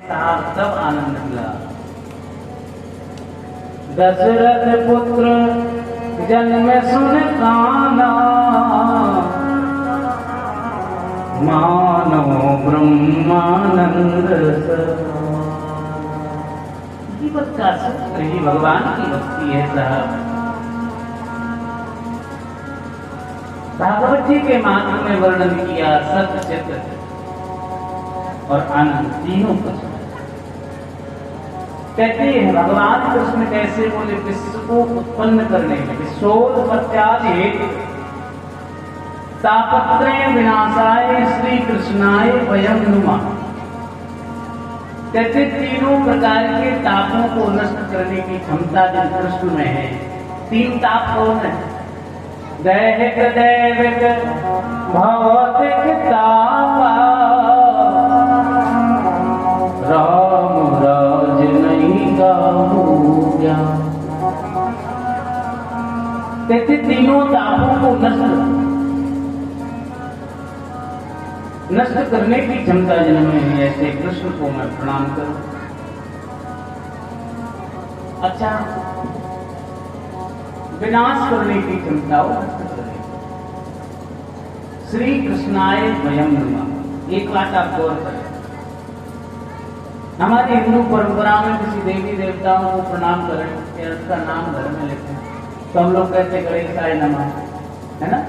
तब आनंद मिला। दशरथ पुत्र जन्म सुन काना, मानो ब्रह्मानंद जीवन का सूत्र ही भगवान की भक्ति है साहब। भागवत जी के मार्ग में वर्णन किया सत्य चित्त और आनंद तीनों का। कहते हैं भगवान कृष्ण कैसे बोले, विश्व को उत्पन्न करने में विश्वोत्पत्त्यादि तापत्रय विनाशाय श्री कृष्णाय वयं नुमा। कहते तीनों प्रकार के तापों को नष्ट करने की क्षमता जिन कृष्ण में है। तीन ताप कौन है? दैहिक दैविक भौतिक तापा, राम राज नहीं गाऊंगा। कहते तीनों तापों को नष्ट करने की क्षमता जिनमें है, ऐसे कृष्ण को मैं प्रणाम करूं। अच्छा, विनाश करने की क्षमता हो श्री कृष्णाय वयं नुमः। एक बात आप गौर करें, हमारी हिंदू परंपरा में किसी देवी देवताओं को प्रणाम करें या उसका नाम घर में लेते हैं तो हम लोग कहते गणेशाय नमः, है ना,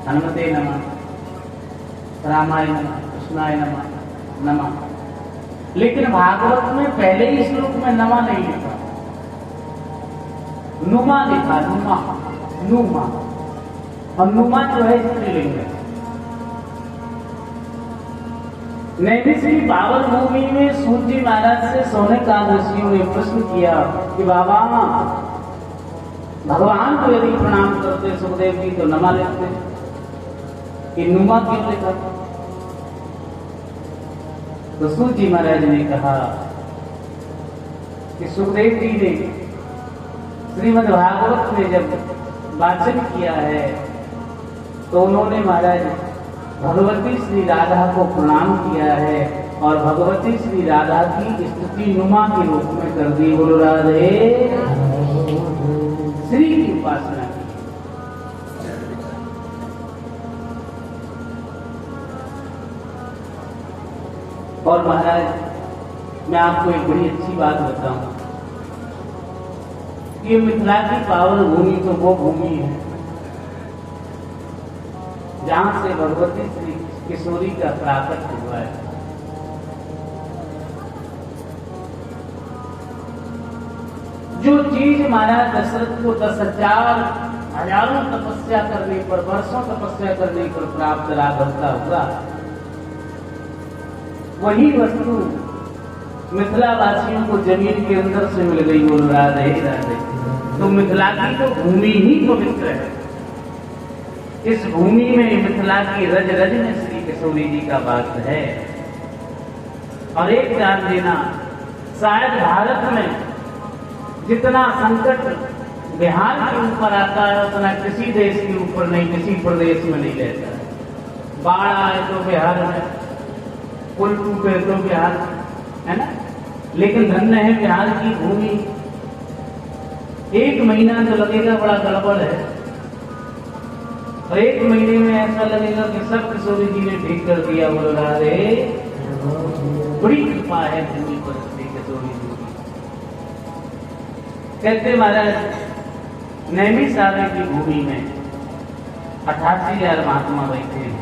हनुमते नमः, रामाय नमः, कृष्णाय नमः नमः। लेकिन भागवत में पहले ही श्लोक में नमा नहीं लिखा, नुमा लिखा। नुमा नुमा और नुमा जो है स्त्रीलिंग है। नैमिषारण्य पावन भूमि में सूत जी महाराज से सौनक ऋषियों ने प्रश्न किया कि बाबा भगवान को यदि प्रणाम करते सुखदेव जी तो नमा लिखते, कि नुमा क्यों लिखा? तो सूत जी महाराज ने कहा कि सुखदेव जी ने श्रीमद् भागवत में जब वाचन किया है तो उन्होंने महाराज भगवती श्री राधा को प्रणाम किया है और भगवती श्री राधा की स्तुति नुमा के रूप में कर दी। बोलो राधे, श्री की उपासना की। और महाराज मैं आपको एक बड़ी अच्छी बात बताऊं, ये मिथिला की पावन भूमि तो वो भूमि है जहां से भगवती श्री किशोरी का प्राकट हुआ है। जो चीज महाराज दशरथ को 10,000 हजारों तपस्या करने पर, वर्षों तपस्या करने पर प्राप्त राघवता हुआ, वही वस्तु मिथिला वासियों को जमीन के अंदर से मिल गई। बोल राधे राधे। तो मिथिला की तो भूमि ही पवित्र है। इस भूमि में मिथिला की रज रज में श्री किशोरी जी का वास है। और एक जान देना, शायद भारत में जितना संकट बिहार के ऊपर आता है उतना किसी देश के ऊपर नहीं, किसी प्रदेश में नहीं रहता है। बाढ़ आए तो बिहार में, पुल टूटे तो बिहार में, है ना। लेकिन धन्य है बिहार की भूमि। एक महीना तो लगेगा बड़ा गड़बड़ है और एक महीने में ऐसा लगेगा कि सब किशोरी जी ने ठीक कर दिया। बोल रहा रे, बड़ी कृपा है भूमि पर श्री किशोरी जी। कहते महाराज नैमिषारण्य की भूमि में 88,000 महात्मा बैठे हैं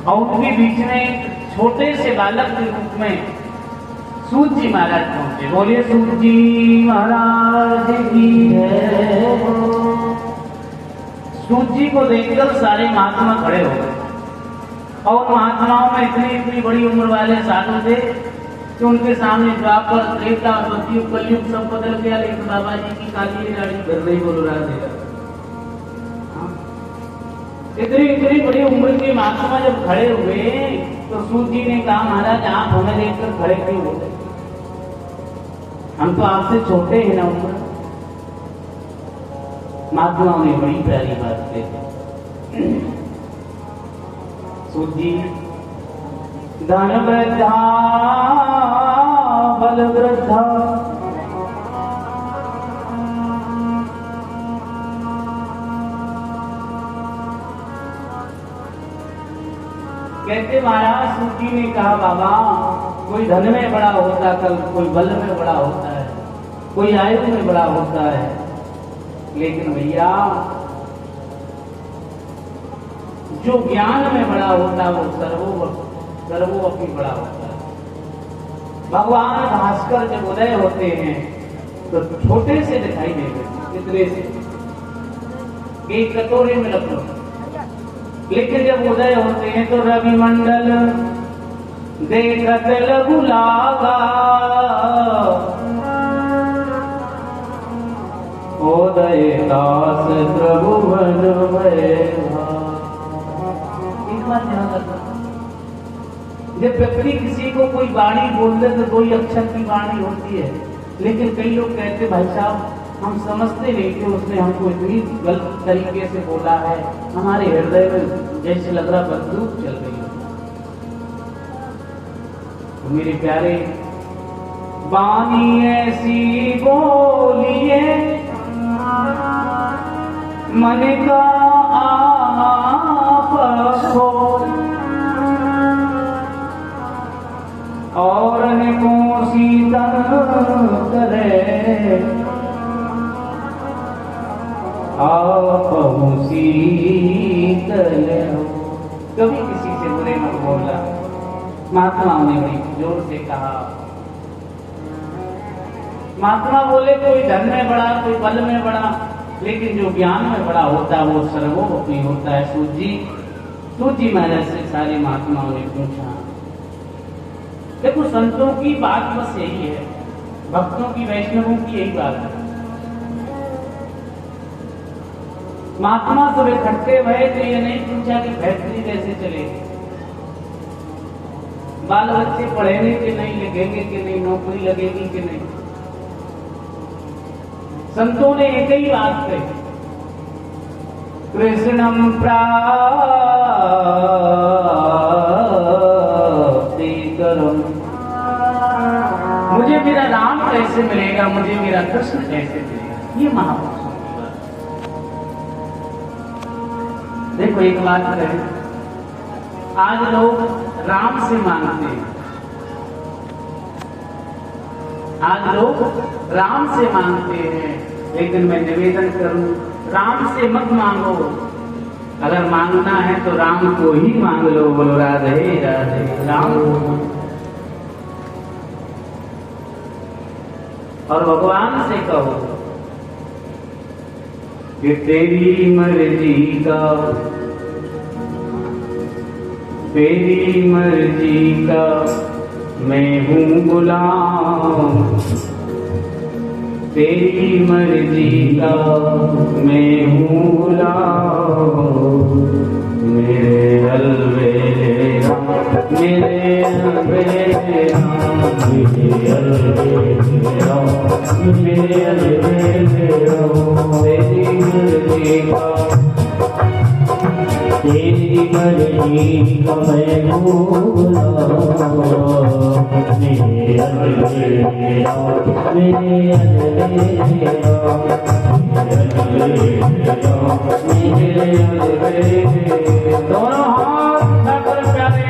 और उनके बीच में एक छोटे से बालक के रूप में सूत जी महाराज पहुंचे। बोलिए सूत जी महाराज की जय। सूत जी को देखकर सारे महात्मा खड़े हो गए और महात्माओं में इतनी बड़ी उम्र वाले साधु थे कि उनके सामने द्वापर, त्रेता, सतयुग, कलयुग सब बदल गया, लेकिन बाबा जी की काली गाड़ी घर नहीं बोल रहा था। इतनी बड़ी उम्र के महात्मा जब खड़े हुए तो सूत जी ने कहा महाराज आप हमें देखकर खड़े क्यों हो गए? हम तो आपसे छोटे हैं ना उम्र। महात्माओं ने बड़ी प्यारी बात कही। सूत जी धन वृद्धा बाल वृद्धा कहते महाराज सूजी ने कहा बाबा कोई धन में बड़ा होता कल कोई बल में बड़ा होता है कोई आयु में बड़ा होता है लेकिन भैया जो ज्ञान में बड़ा होता है वो सर्वोपरि बड़ा होता है। भगवान भास्कर जब उदय होते हैं तो छोटे से दिखाई देते इतने से एक कटोरे में रख लो लेकिन जब उदय होते हैं तो रवि मंडल देखत लघु लागा उदय दास त्रिभुवन भैया। एक बात ध्यान रखना जब व्यक्ति किसी को कोई वाणी बोलते तो कोई अक्षर की वाणी होती है लेकिन कई लोग कहते भाई साहब हम समझते नहीं कि उसने हमको इतनी गलत तरीके से बोला है हमारे हृदय में जैसे लग रहा बंदूक चल रही है। तो मेरे प्यारे वाणी ऐसी बोलिए मन का आप हो और अनेकों शीतल करे आप शीतल हो। कभी किसी से बुरे मत बोलना। महात्मा ने बड़ी जोर से कहा महात्मा बोले कोई धन में बड़ा कोई बल में बड़ा लेकिन जो ज्ञान में बड़ा होता है वो सर्वोपरि होता है। सूजी महाराज से सारे महात्माओं ने पूछा। देखो संतों की बात बस यही है भक्तों की वैष्णवों की यही बात है। महात्मा सब इकट्ठे भये तो ये नहीं पूछा कि फैक्ट्री कैसे चलेगी बाल बच्चे पढ़ेंगे कि नहीं लगेंगे कि नहीं नौकरी लगेगी कि नहीं। संतों ने एक ही बात कही कृष्णम प्राप्ति करम मुझे मेरा राम कैसे मिलेगा मुझे मेरा कृष्ण कैसे मिलेगा। ये महापुरुषों की बात। देखो एक बात करें आज लोग राम से मांगते हैं आज लोग राम से मांगते हैं लेकिन मैं निवेदन करूं राम से मत मांगो। अगर मांगना है तो राम को ही मांग लो। बोलो राधे राधे राम। और भगवान से कहो कि तेरी मर्जी का मैं हूँ गुलाम तेरी मर्जी का मैं हूँ गुलाम मेरे अलवेरा मेरे अलवेरा मेरे अलवेरा मेरे अलवेरा तेरी मर्जी का तेरी मर्जी का मैं हूँ गुलाम मेरे अलवेरा मेरे अलवेरा मेरे अलवेरा दोनों हाथ उठाकर प्यारे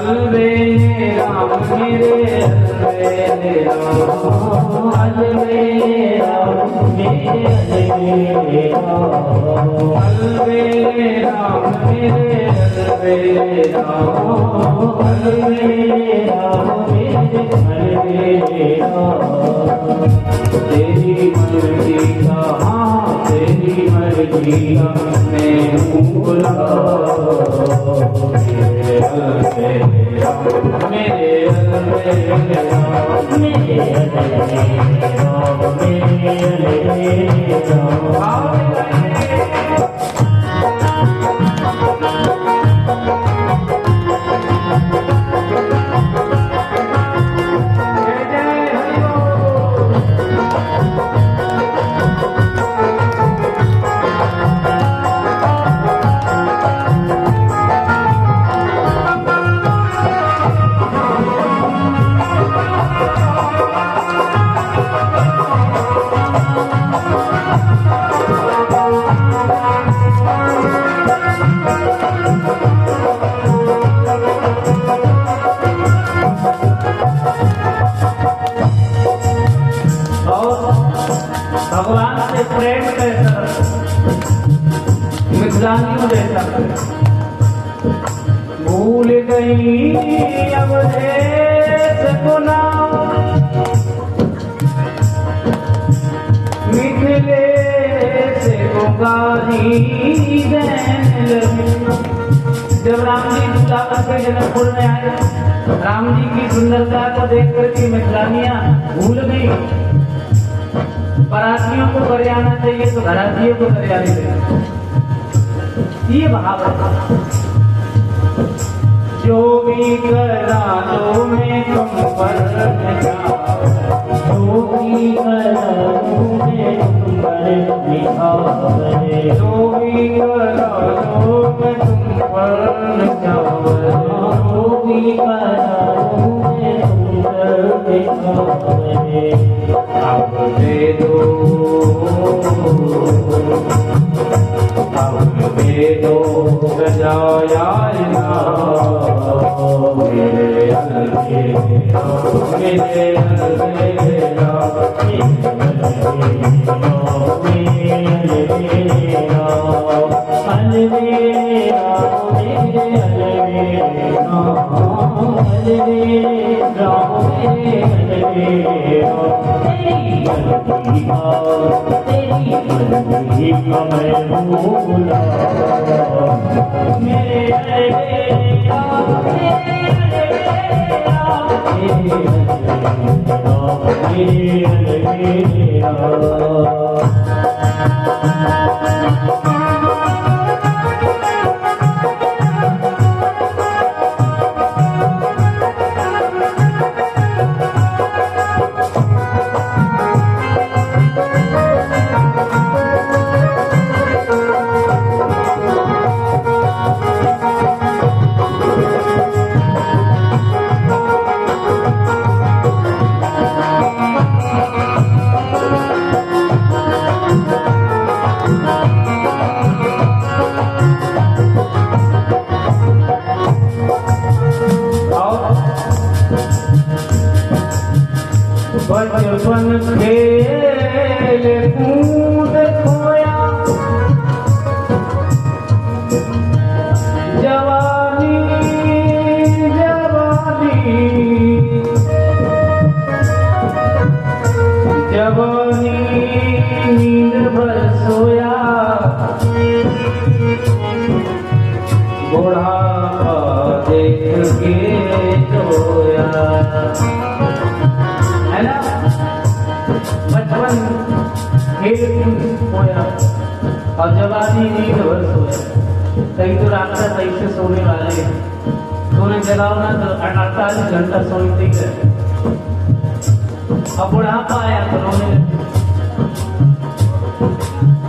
अलवे राम मेरे अलवे राम, अलवे राम मेरे अलवे राम, अलवे राम मेरे अलवे राम, अलवे राम मेरे अलवे राम। तेरी मर्जी का हाँ तेरी मर्जी का मैं हूँ मेरे अलवे राम मेरे अलवे राम, मेरे अलवे राम मेरे अलवे राम। भगवान से प्रेम कैसा मिथिलानियों जैसा भूल गई अब देश को नाम, मिथिले से गारी देने लगी। जब राम जी सीता के जनकपुर में आए, राम जी की सुंदरता को देख करके मिथिलानियां भूल गई। परातियों को कर आना चाहिए तो घरातियों को कर आने चाहिए। ये भाव है। जो भी करा लो में तुम पर जाओ, जो भी करा लो में तुम पर जाओ, जो भी करा लो में तुम पर जाओ, जो भी करा लो में तुम पर जाओ। अब दे दो सजाया मेरे अलवे मेरे अलवे बचपन खेल कूद खोया, जवानी जवानी जवानी नींद भर सोया, बुढ़ापा देख के सोया। बचपन खेल खोया और जवानी नींद भर सोया। कहीं तो रात का सही से सोने वाले सोने जगाओ ना तो 48 घंटा सोने ठीक है। अब बुढ़ापा आया तो रोने लगे।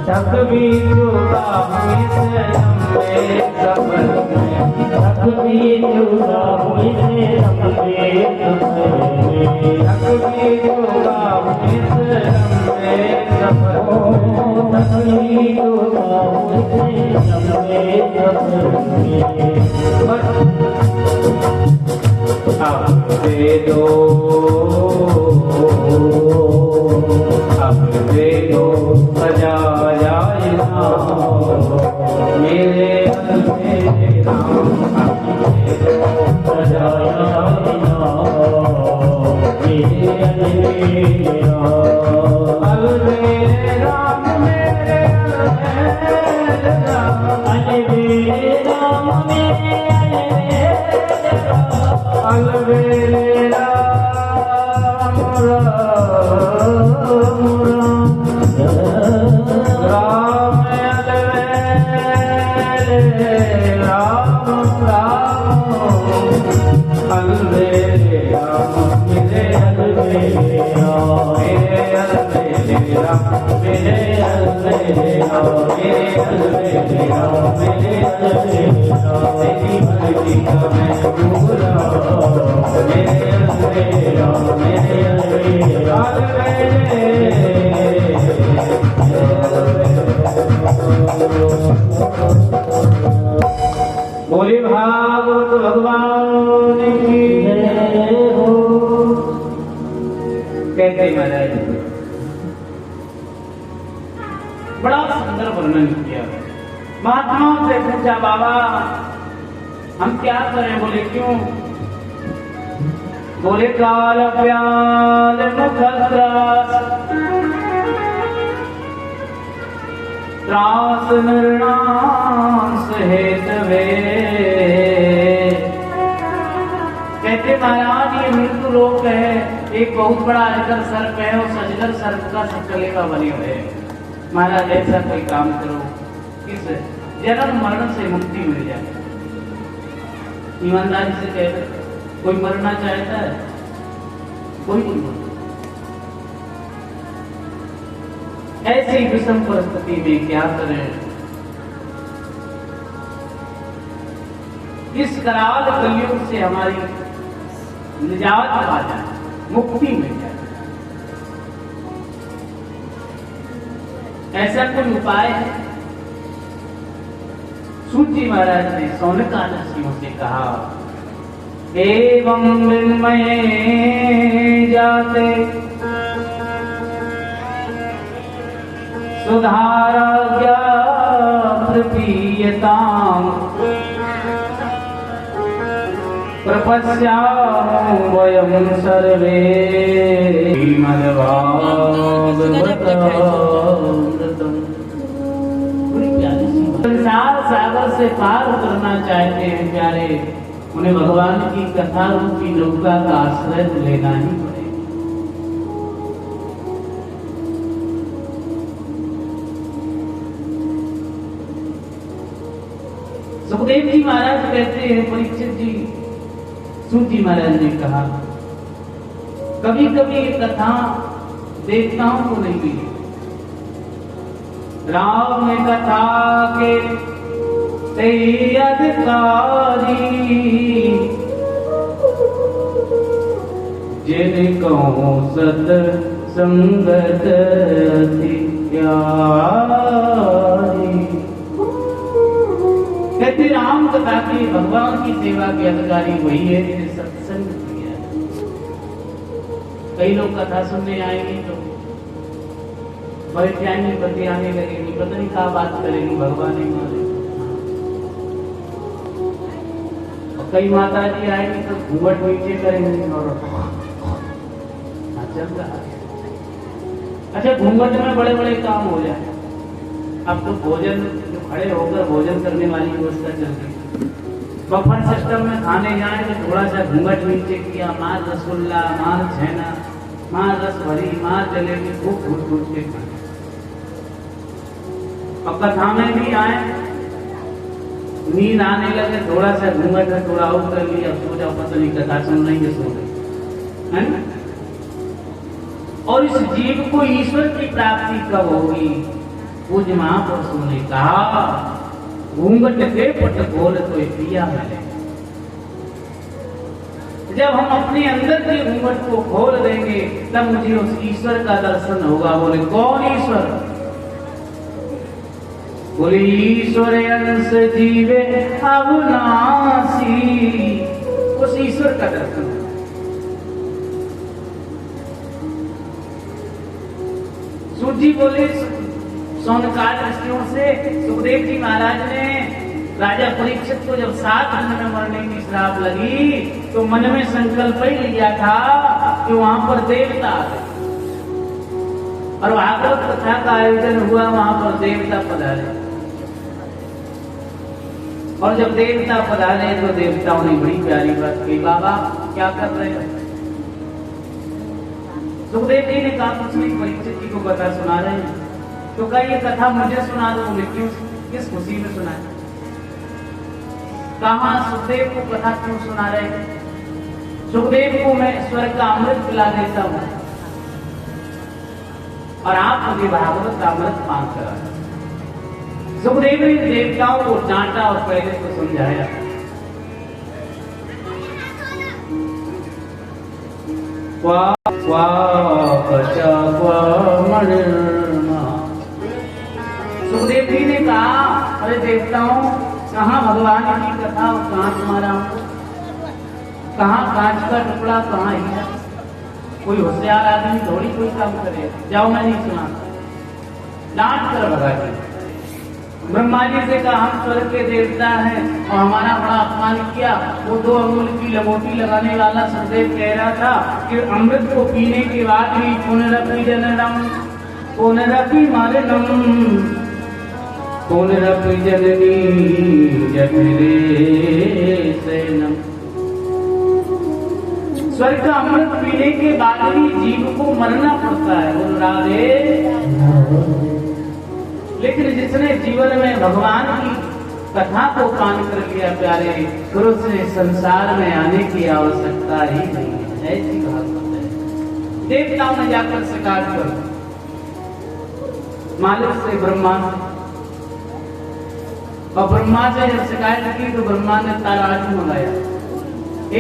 थक भी चुका हुई से हमने सफर में, थक भी चुका हुई से हमने सफर में, थक भी चुका हुई से हमने सफर में, थक भी चुका हुई से हमने सफर में। दो, अब दे दो सजाया मेरे राम, सजाया मेरे राम, मेरे अलवेला राम राम अलवेले राम मेरे अलवेले राम मेरे अलवेले राम मेरे अलवेले राम मेरे अलवेले राम तेरी मर्जी का मैं पूरा मेरे अलवेले राम मेरे अलवेले बोले भागवत भगवान की जय हो। कहते महाराज बड़ा सुंदर वर्णन किया महात्माओं से पूछा बाबा हम क्या करें? बोले क्यों? बोले काल प्याल मुखद्रास त्रास निर्णास हेतवे। कहते महाराज ये मृत्यु लोक है, एक बहुत बड़ा अजगर सर्प है और अजगर सर्प का सकलेगा बने हुए। महाराज ऐसा कोई काम करो किस जन्म मरण से मुक्ति मिल जाए। ईमानदारी से कहते कोई मरना चाहता है? कोई नहीं मरता। ऐसी विषम परिस्थिति में क्या करें? इस कराल कलयुग से हमारी निजात आ जाए, मुक्ति मिल जाए, ऐसा कोई उपाय है? सूत जी महाराज ने सौनकादशियों से कहा एवं मृण्मये जाते सुधाराज्ञा प्रपीयताम् प्रपश्यामो वयं सर्वे श्रीमद्भागवतम्। संसार सागर से पार उतरना चाहते हैं प्यारे, उन्हें भगवान की कथा रूपी नौका का आश्रय लेना ही पड़ेगा। सुखदेव जी महाराज कहते हैं परीक्षित जी, सूत जी महाराज ने कहा कभी कभी ये कथा देवताओं को नहीं मिली। राम ने कथा के ते अधिकारी जिनको सत संगत प्यारी। कहते राम कथा की भगवान की सेवा के अधिकारी वही है जिन्हें सत्संग किया। कई लोग कथा सुनने आएंगे तो बैठे बच्चे आने लगेंगे, पता नहीं क्या बात करेंगे, भगवान ही मारे। और कई माता जी आएंगी तो घूंघट नीचे करेंगे और चल रहा है। अच्छा घूंघट में बड़े बड़े काम हो जाए। अब तो भोजन जो खड़े होकर भोजन करने वाली व्यवस्था चल रही है। बफर सिस्टम में खाने जाए तो थोड़ा सा घूंघट नीचे किया, मार रसगुल्ला, मार छेना, मार रस भरी, मार जलेबी, खूब घुट घुट के खाए। अब कथा में भी आए, नींद आने लगे, थोड़ा सा घूंघट है थोड़ा आउट कर लिया, सो जाओ, पता नहीं कथा सुन रही है, सो गई है ना। और इस जीव को ईश्वर की प्राप्ति कब होगी? पूज्य महापुरुषों ने कहा घूंघट के पट खोल तो पिया मिले। जब हम अपने अंदर के घूंघट को खोल देंगे तब मुझे उस ईश्वर का दर्शन होगा। बोले कौन ईश्वर? बोले ईश्वर अंश जीवे अविनाशी, उस ईश्वर का दर्शन। बोले सौनकाल ऋषियों से, सुखदेव जी महाराज ने राजा परीक्षित को जब 7 दिन में मरने की श्राप लगी तो मन में संकल्प ही लिया था कि वहां पर देवता आ गए और भागवत कथा का आयोजन हुआ, वहां पर देवता पधारे। और जब देवता पधारे तो देवताओं ने बड़ी प्यारी बात कही, बाबा क्या कर रहे हैं? सुखदेव जी ने कहा कुछ नहीं, परीक्षित जी को कथा सुना रहे हैं। तो कहा ये कथा मुझे सुना दो। क्यों, किस खुशी में सुनाए? कहा सुखदेव को कथा क्यों सुना रहे हैं? सुखदेव को मैं स्वर्ग का अमृत पिला देता हूं और आप मुझे भागवत का अमृत पान करा। सुखदेव ने देवताओं को डांटा और पहले को समझाया। सुखदेव जी ने कहा, अरे देवताओं, कहाँ भगवान की कथा और कहाँ तुम्हारा, कहाँ कांच का टुकड़ा, कहाँ हीरा? कोई होशियार आदमी थोड़ी कोई काम करे। जाओ, मैं नहीं सुना। डांट कर भगा दिया। ब्रह्मा जी से कहा हम स्वर्ग के देवता हैं और हमारा बड़ा अपमान किया। वो 2 अंगुल की लंगोटी लगाने वाला सुखदेव कह रहा था कि अमृत को पीने के बाद ही पुनरपि जननम, पुनरपि मरणम, पुनरपि जननी जठरे शयनम। स्वर्ग का अमृत पीने के बाद भी जीव को मरना पड़ता है, बोल राधे। लेकिन जिसने जीवन में भगवान की कथा को पान कर लिया प्यारे, फिर उसे संसार में आने की आवश्यकता ही नहीं है। ऐसी भागवत है। देवताओं ने जाकर शिकायत कर मालिक से, ब्रह्मा से, और ब्रह्मा से जब शिकायत की तो ब्रह्मा ने तराजू मंगाया।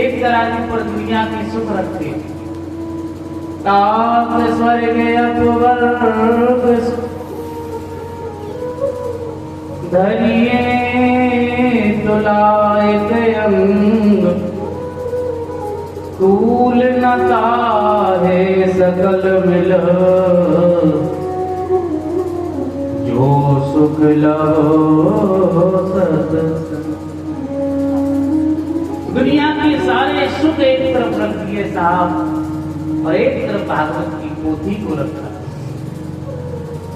एक तराजू पर दुनिया की सुख रखते, ताप स्वर्ग अपवर्ग धरिए तुलायत अंग, तूल न ताहे सकल मिल, जो सुख लो सत्संग। दुनिया के सारे सुख एक तरफ रख दिए साहब और एक तरफ भागवत की पोथी को रखा।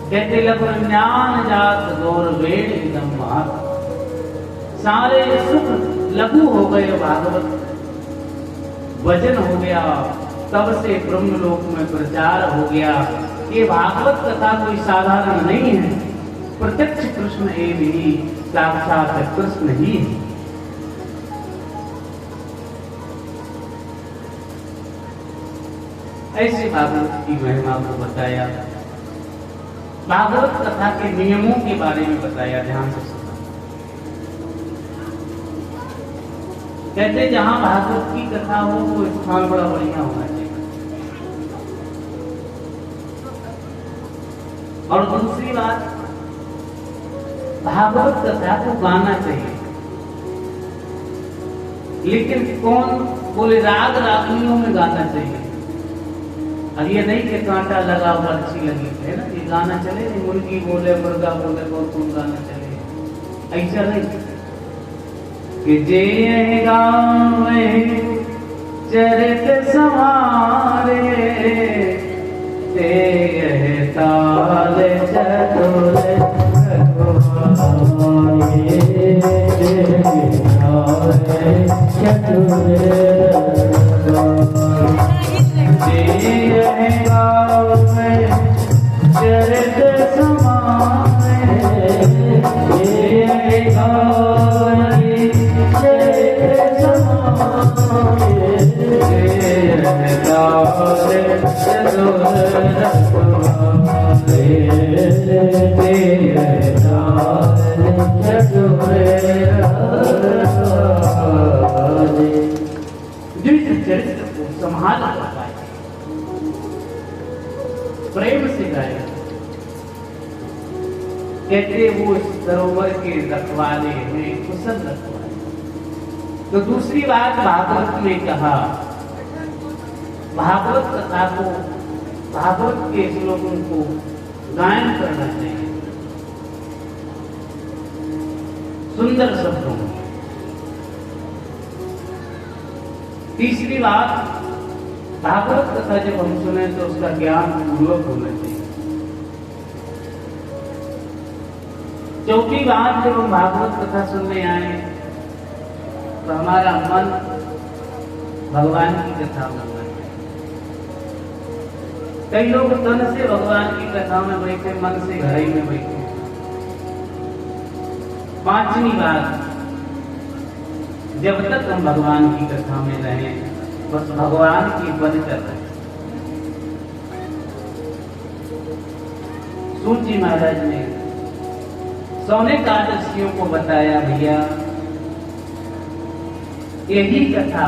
कहते लग ज्ञान जात दौर वेद एकदम महान, सारे सुख लघु हो गए। भागवत वचन हो गया, तब से ब्रह्मलोक में प्रचार हो गया। ये भागवत कथा कोई साधारण नहीं है, प्रत्यक्ष कृष्ण एवं ही, साक्षात कृष्ण ही है। ऐसे भागवत की महिमा को बताया, भागवत कथा के नियमों के बारे में बताया। ध्यान से सुना। कहते जहां भागवत की कथा हो वो स्थान बड़ा बढ़िया होना चाहिए। और दूसरी बात, भागवत कथा को गाना चाहिए। लेकिन कौन बोले, राग रागनियों में गाना चाहिए। अब ये नहीं कि कांटा लगा हुआ अच्छी लगी है ना, ये गाना चले नहीं, मुर्गी बोले मुर्गा बोले कौन गाना चले, ऐसा नहीं कि जे गावे चरित समारे ते ताल चतुर चरित्र को संभाल पाए, प्रेम से गाए। कहते वो सरोवर के रखवाले हुए, कुशल रखवाले। तो दूसरी बात भागवत में कहा, भागवत कथा को, भागवत के श्लोकों को गायन करना चाहिए सुंदर शब्दों में। तीसरी बात, भागवत कथा जब हम सुने तो उसका ज्ञान पूर्वक होना चाहिए। चौथी बात, जब हम भागवत कथा सुनने आए तो हमारा मन भगवान की कथा में लगे। कई लोग तन से भगवान की कथा में बैठे, मन से घर ही में बैठे। पांचवी बात, जब तक हम भगवान की कथा में रहें बस भगवान की बन कर रहे। सूत जी महाराज ने सौनक आदर्शियों को बताया, भैया यही कथा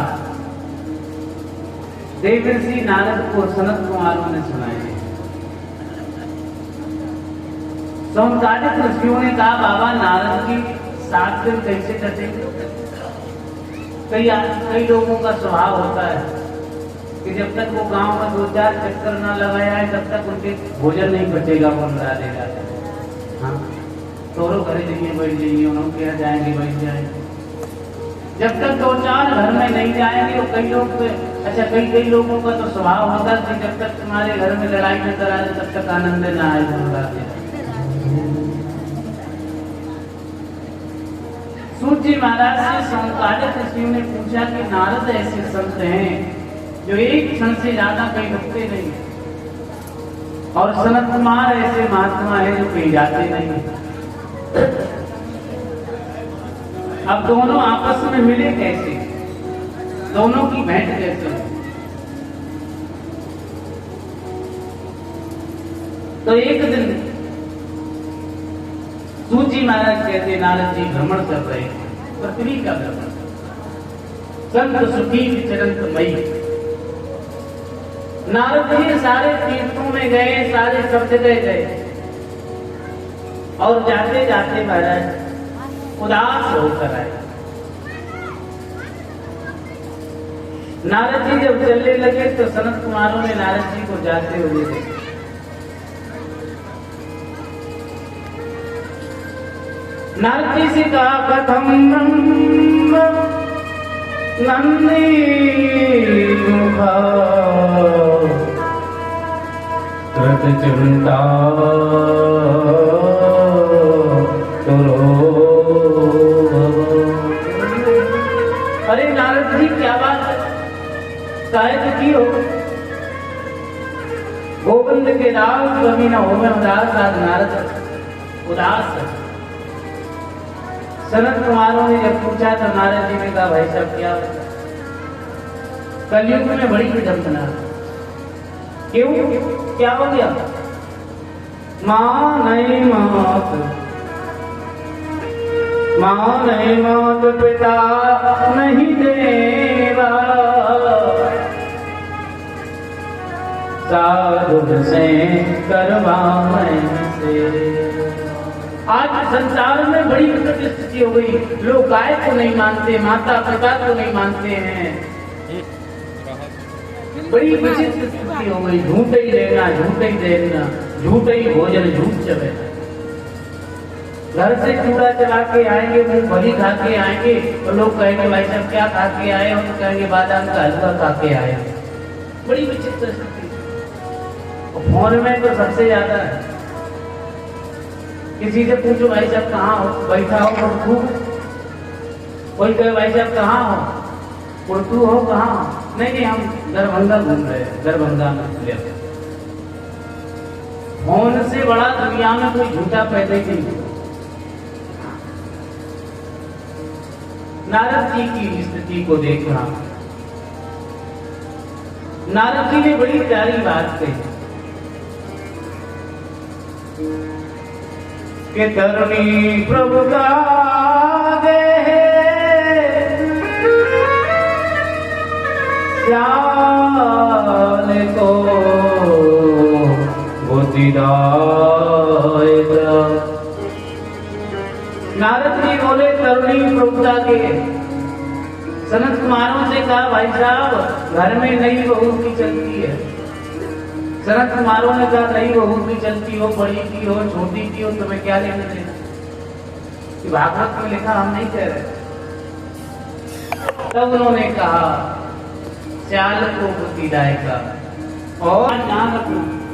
देवर्षि नारद को सनत कुमारों ने सुनाई। सौनकादिक ऋषियों ने कहा, बाबा नारद की 7 दिन कैसे कटेंगे? कई लोगों का स्वभाव होता है कि जब तक वो गांव में 2-4 चक्कर ना लगाया है तब तक उनके भोजन नहीं बचेगा, वो अंदर देगा। हाँ, तोरो घरे जाइए, बैठ जाइए, उन्होंने क्या जाएंगे, बैठ जाएंगे। जब तक 2-4 घर में नहीं जाएंगे, तो कई लोगों का तो स्वभाव होता है कि जब तक तुम्हारे घर में लड़ाई न करा दे तब तक आनंद ना आए, बोल। सूत जी महाराज से सौनकादिक ऋषियों ने पूछा कि नारद ऐसे संत हैं जो एक क्षण से ज्यादा कहीं रुकते नहीं, और सनत कुमार ऐसे महात्मा है जो कहीं जाते नहीं। अब दोनों आपस में मिले कैसे? दोनों की भेंट कैसे? तो एक दिन सूत जी महाराज कहते, नारद जी भ्रमण कर रहे हैं, पृथ्वी का भ्रमण, संत सुखी विचरंत मई। नारद जी सारे तीर्थों में गए, सारे सब जगह गए, और जाते जाते महाराज उदास होकर आए। नारद जी जब चलने लगे तो सनत कुमारों ने नारद जी को जाते हुए देखा। नारद जी से कहा, कथम ब्रह्म नंदी मुखा कृत चिंता अरे नारद जी क्या बात है, काहे दुखी हो? गोविंद के दास कभी न हो में उदास। आज नारद उदास है। सनत कुमारों ने जब पूछा तो नारद जी ने कहा, भाई साहब क्या कलयुग में बड़ी विडंबना। क्यों, क्या हो गया? मां नहीं मात, मां नहीं मात, पिता नहीं देवा, साधु से करवाए से। आज संसार में बड़ी विकट स्थिति हो गई। लोग गाय को नहीं मानते, माता पिता को नहीं मानते हैं। बड़ी विचित्र स्थिति हो गई। झूठे ही लेना, झूठे ही देना, झूठे ही भोजन, झूठ चले। घर से चूड़ा चला के आएंगे, मूंगफली खा के आएंगे, तो लोग कहेंगे भाई साहब क्या खा के आए हो? तो कहेंगे बादाम का हलवा खा के आए। बड़ी विचित्र स्थिति। फोन में तो सबसे ज्यादा है। किसी से पूछो भाई साहब कहाँ हो, बैठा हो उर्दू, कोई कहे भाई साहब कहाँ हो, उर्दू हो कहाँ? नहीं, हम दरभंगा घूम रहे हैं, दरभंगा में। फोन से बड़ा दुनिया में कोई झूठा पैदा ही नहीं। नारद जी की स्थिति को देखा, नारद जी ने बड़ी प्यारी बात कही कि धरणी प्रभु का दे श्याल को बुद्धिदायक। नारद जी बोले तरुणी प्रभुता के। सनत कुमारों से कहा भाई साहब घर में नई बहू की चलती है, शरद कुमारों ने कहा रही बहू की चलती हो, बड़ी की हो, छोटी की हो, तुम्हें क्या लेना देना? कि भागवत में लिखा, हम नहीं कह रहे। तब उन्होंने कहा, चाल को बुद्धि दायका और ध्यान रखना,